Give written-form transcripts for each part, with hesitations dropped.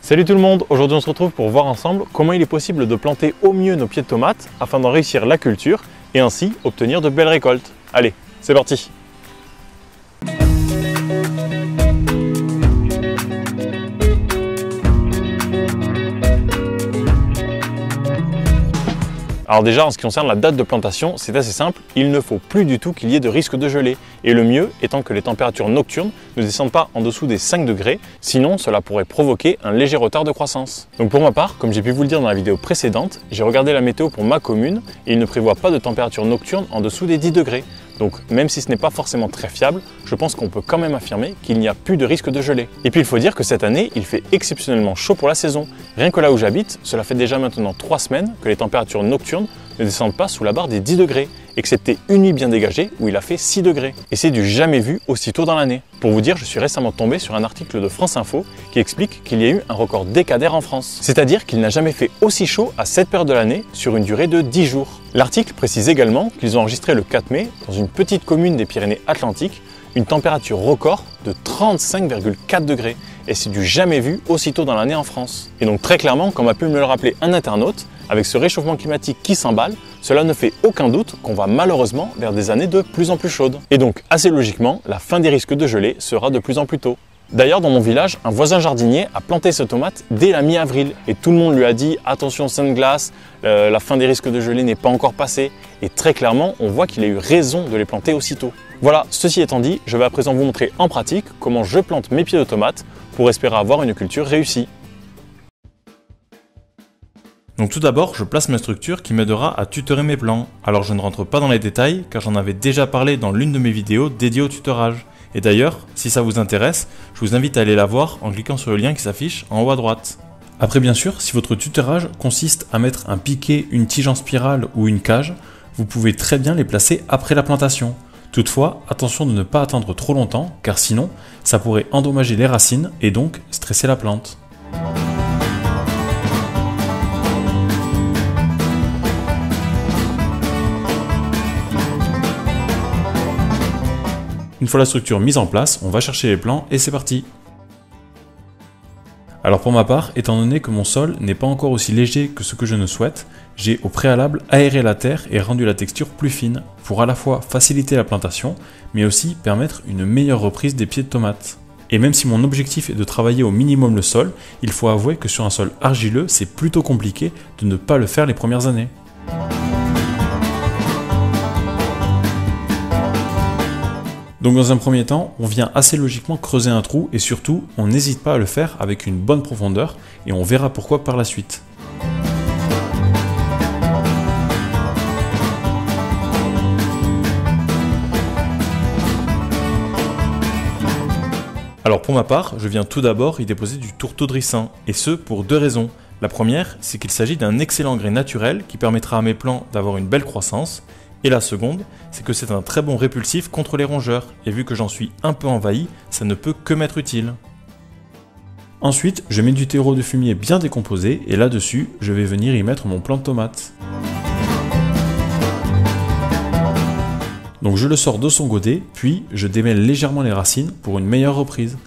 Salut tout le monde, aujourd'hui on se retrouve pour voir ensemble comment il est possible de planter au mieux nos pieds de tomates afin d'en réussir la culture et ainsi obtenir de belles récoltes. Allez, c'est parti! Alors déjà, en ce qui concerne la date de plantation, c'est assez simple, il ne faut plus du tout qu'il y ait de risque de gelée. Et le mieux étant que les températures nocturnes ne descendent pas en dessous des 5 degrés, sinon cela pourrait provoquer un léger retard de croissance. Donc pour ma part, comme j'ai pu vous le dire dans la vidéo précédente, j'ai regardé la météo pour ma commune et il ne prévoit pas de température nocturne en dessous des 10 degrés. Donc même si ce n'est pas forcément très fiable, je pense qu'on peut quand même affirmer qu'il n'y a plus de risque de gelée. Et puis il faut dire que cette année, il fait exceptionnellement chaud pour la saison. Rien que là où j'habite, cela fait déjà maintenant 3 semaines que les températures nocturnes ne descendent pas sous la barre des 10 degrés, excepté une nuit bien dégagée où il a fait 6 degrés. Et c'est du jamais vu aussi tôt dans l'année. Pour vous dire, je suis récemment tombé sur un article de France Info qui explique qu'il y a eu un record décadaire en France. C'est-à-dire qu'il n'a jamais fait aussi chaud à cette période de l'année sur une durée de 10 jours. L'article précise également qu'ils ont enregistré le 4 mai, dans une petite commune des Pyrénées-Atlantiques, une température record de 35,4 degrés. Et c'est du jamais vu aussitôt dans l'année en France. Et donc très clairement, comme a pu me le rappeler un internaute, avec ce réchauffement climatique qui s'emballe, cela ne fait aucun doute qu'on va malheureusement vers des années de plus en plus chaudes. Et donc assez logiquement, la fin des risques de gelée sera de plus en plus tôt. D'ailleurs, dans mon village, un voisin jardinier a planté ses tomates dès la mi-avril et tout le monde lui a dit « Attention, sainte glace, la fin des risques de gelée n'est pas encore passée » et très clairement, on voit qu'il a eu raison de les planter aussitôt. Voilà, ceci étant dit, je vais à présent vous montrer en pratique comment je plante mes pieds de tomates pour espérer avoir une culture réussie. Donc tout d'abord, je place ma structure qui m'aidera à tutorer mes plants. Alors je ne rentre pas dans les détails car j'en avais déjà parlé dans l'une de mes vidéos dédiées au tutorage. Et d'ailleurs, si ça vous intéresse, je vous invite à aller la voir en cliquant sur le lien qui s'affiche en haut à droite. Après bien sûr, si votre tutorage consiste à mettre un piquet, une tige en spirale ou une cage, vous pouvez très bien les placer après la plantation. Toutefois, attention de ne pas attendre trop longtemps car sinon, ça pourrait endommager les racines et donc stresser la plante. Une fois la structure mise en place, on va chercher les plants et c'est parti. Alors pour ma part, étant donné que mon sol n'est pas encore aussi léger que ce que je ne souhaite, j'ai au préalable aéré la terre et rendu la texture plus fine, pour à la fois faciliter la plantation, mais aussi permettre une meilleure reprise des pieds de tomates. Et même si mon objectif est de travailler au minimum le sol, il faut avouer que sur un sol argileux, c'est plutôt compliqué de ne pas le faire les premières années. Donc dans un premier temps, on vient assez logiquement creuser un trou et surtout, on n'hésite pas à le faire avec une bonne profondeur et on verra pourquoi par la suite. Alors pour ma part, je viens tout d'abord y déposer du tourteau de ricin et ce pour deux raisons. La première, c'est qu'il s'agit d'un excellent engrais naturel qui permettra à mes plants d'avoir une belle croissance. Et la seconde, c'est que c'est un très bon répulsif contre les rongeurs, et vu que j'en suis un peu envahi, ça ne peut que m'être utile. Ensuite, je mets du terreau de fumier bien décomposé, et là-dessus, je vais venir y mettre mon plant de tomate. Donc je le sors de son godet, puis je démêle légèrement les racines pour une meilleure reprise.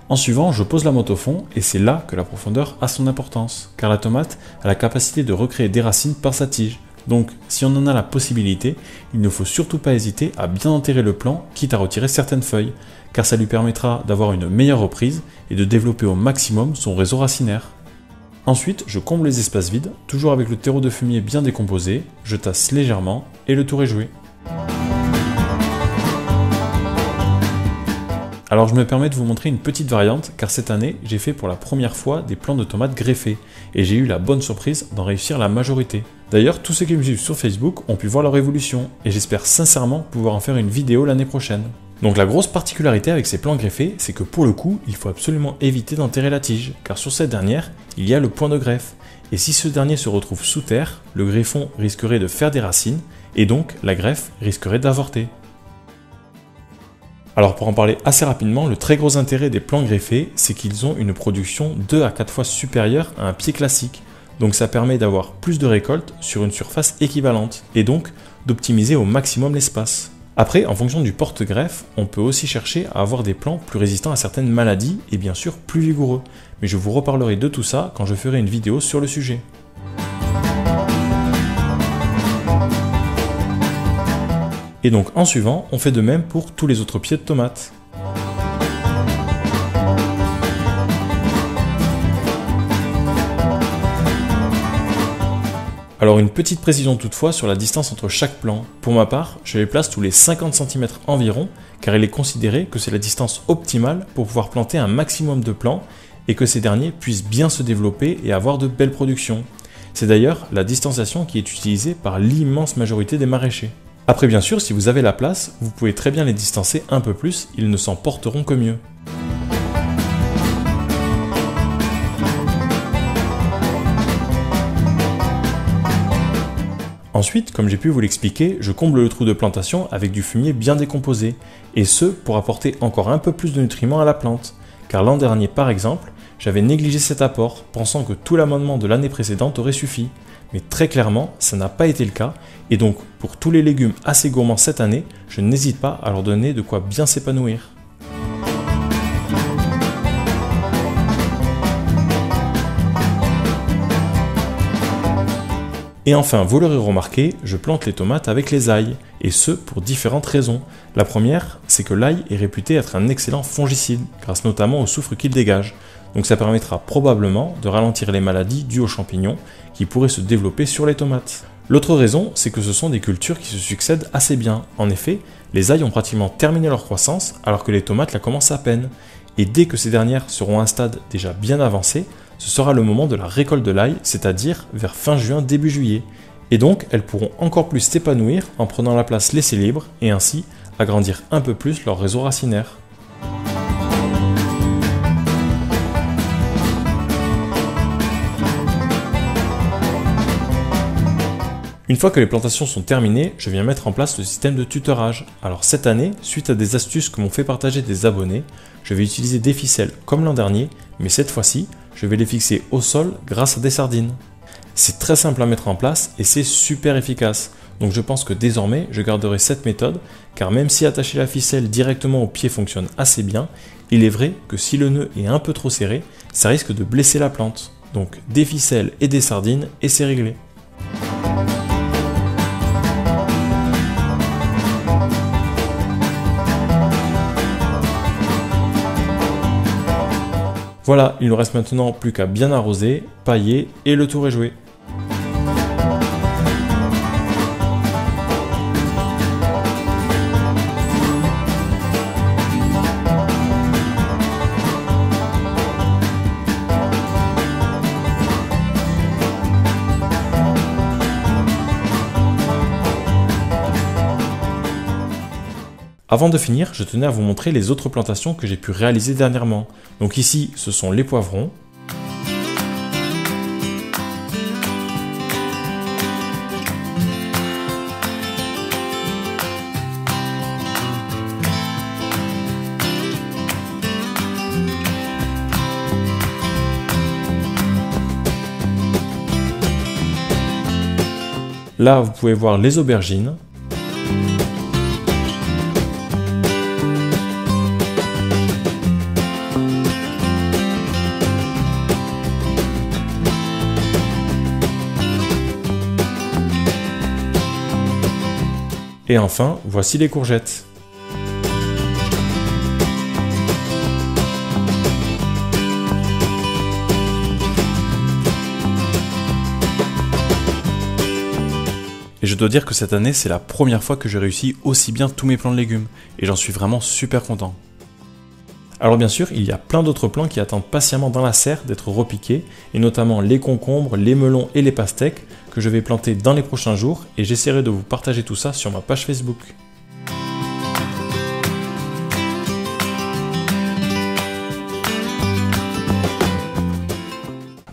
En suivant, je pose la motte au fond et c'est là que la profondeur a son importance, car la tomate a la capacité de recréer des racines par sa tige. Donc, si on en a la possibilité, il ne faut surtout pas hésiter à bien enterrer le plant, quitte à retirer certaines feuilles, car ça lui permettra d'avoir une meilleure reprise et de développer au maximum son réseau racinaire. Ensuite, je comble les espaces vides, toujours avec le terreau de fumier bien décomposé, je tasse légèrement et le tour est joué. Alors je me permets de vous montrer une petite variante car cette année j'ai fait pour la première fois des plants de tomates greffés et j'ai eu la bonne surprise d'en réussir la majorité. D'ailleurs tous ceux qui me suivent sur Facebook ont pu voir leur évolution et j'espère sincèrement pouvoir en faire une vidéo l'année prochaine. Donc la grosse particularité avec ces plants greffés c'est que pour le coup il faut absolument éviter d'enterrer la tige car sur cette dernière il y a le point de greffe et si ce dernier se retrouve sous terre, le greffon risquerait de faire des racines et donc la greffe risquerait d'avorter. Alors pour en parler assez rapidement, le très gros intérêt des plants greffés, c'est qu'ils ont une production 2 à 4 fois supérieure à un pied classique. Donc ça permet d'avoir plus de récoltes sur une surface équivalente et donc d'optimiser au maximum l'espace. Après, en fonction du porte-greffe, on peut aussi chercher à avoir des plants plus résistants à certaines maladies et bien sûr plus vigoureux. Mais je vous reparlerai de tout ça quand je ferai une vidéo sur le sujet. Et donc en suivant, on fait de même pour tous les autres pieds de tomates. Alors une petite précision toutefois sur la distance entre chaque plant. Pour ma part, je les place tous les 50 cm environ, car il est considéré que c'est la distance optimale pour pouvoir planter un maximum de plants et que ces derniers puissent bien se développer et avoir de belles productions. C'est d'ailleurs la distanciation qui est utilisée par l'immense majorité des maraîchers. Après bien sûr, si vous avez la place, vous pouvez très bien les distancer un peu plus, ils ne s'en porteront que mieux. Ensuite, comme j'ai pu vous l'expliquer, je comble le trou de plantation avec du fumier bien décomposé, et ce pour apporter encore un peu plus de nutriments à la plante. Car l'an dernier par exemple, j'avais négligé cet apport, pensant que tout l'amendement de l'année précédente aurait suffi. Mais très clairement, ça n'a pas été le cas, et donc pour tous les légumes assez gourmands cette année, je n'hésite pas à leur donner de quoi bien s'épanouir. Et enfin, vous l'aurez remarqué, je plante les tomates avec les ailles, et ce pour différentes raisons. La première, c'est que l'ail est réputé être un excellent fongicide, grâce notamment au soufre qu'il dégage. Donc ça permettra probablement de ralentir les maladies dues aux champignons qui pourraient se développer sur les tomates. L'autre raison, c'est que ce sont des cultures qui se succèdent assez bien. En effet, les ailles ont pratiquement terminé leur croissance alors que les tomates la commencent à peine. Et dès que ces dernières seront à un stade déjà bien avancé, ce sera le moment de la récolte de l'ail, c'est-à-dire vers fin juin, début juillet. Et donc, elles pourront encore plus s'épanouir en prenant la place laissée libre et ainsi agrandir un peu plus leur réseau racinaire. Une fois que les plantations sont terminées, je viens mettre en place le système de tutorage. Alors cette année, suite à des astuces que m'ont fait partager des abonnés, je vais utiliser des ficelles comme l'an dernier, mais cette fois-ci, je vais les fixer au sol grâce à des sardines. C'est très simple à mettre en place et c'est super efficace. Donc je pense que désormais, je garderai cette méthode, car même si attacher la ficelle directement au pied fonctionne assez bien, il est vrai que si le nœud est un peu trop serré, ça risque de blesser la plante. Donc des ficelles et des sardines et c'est réglé. Voilà, il ne reste maintenant plus qu'à bien arroser, pailler et le tour est joué. Avant de finir, je tenais à vous montrer les autres plantations que j'ai pu réaliser dernièrement. Donc ici, ce sont les poivrons. Là, vous pouvez voir les aubergines. Et enfin, voici les courgettes. Et je dois dire que cette année, c'est la première fois que j'ai réussi aussi bien tous mes plants de légumes. Et j'en suis vraiment super content. Alors bien sûr, il y a plein d'autres plants qui attendent patiemment dans la serre d'être repiqués, et notamment les concombres, les melons et les pastèques, que je vais planter dans les prochains jours, et j'essaierai de vous partager tout ça sur ma page Facebook.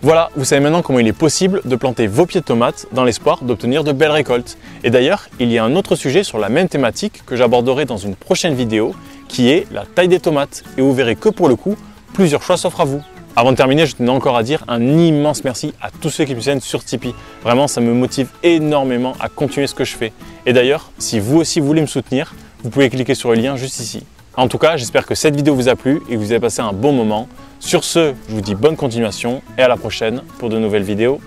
Voilà, vous savez maintenant comment il est possible de planter vos pieds de tomates dans l'espoir d'obtenir de belles récoltes. Et d'ailleurs, il y a un autre sujet sur la même thématique que j'aborderai dans une prochaine vidéo, qui est la taille des tomates. Et vous verrez que pour le coup, plusieurs choix s'offrent à vous. Avant de terminer, je tenais encore à dire un immense merci à tous ceux qui me soutiennent sur Tipeee. Vraiment, ça me motive énormément à continuer ce que je fais. Et d'ailleurs, si vous aussi voulez me soutenir, vous pouvez cliquer sur le lien juste ici. En tout cas, j'espère que cette vidéo vous a plu et que vous avez passé un bon moment. Sur ce, je vous dis bonne continuation et à la prochaine pour de nouvelles vidéos.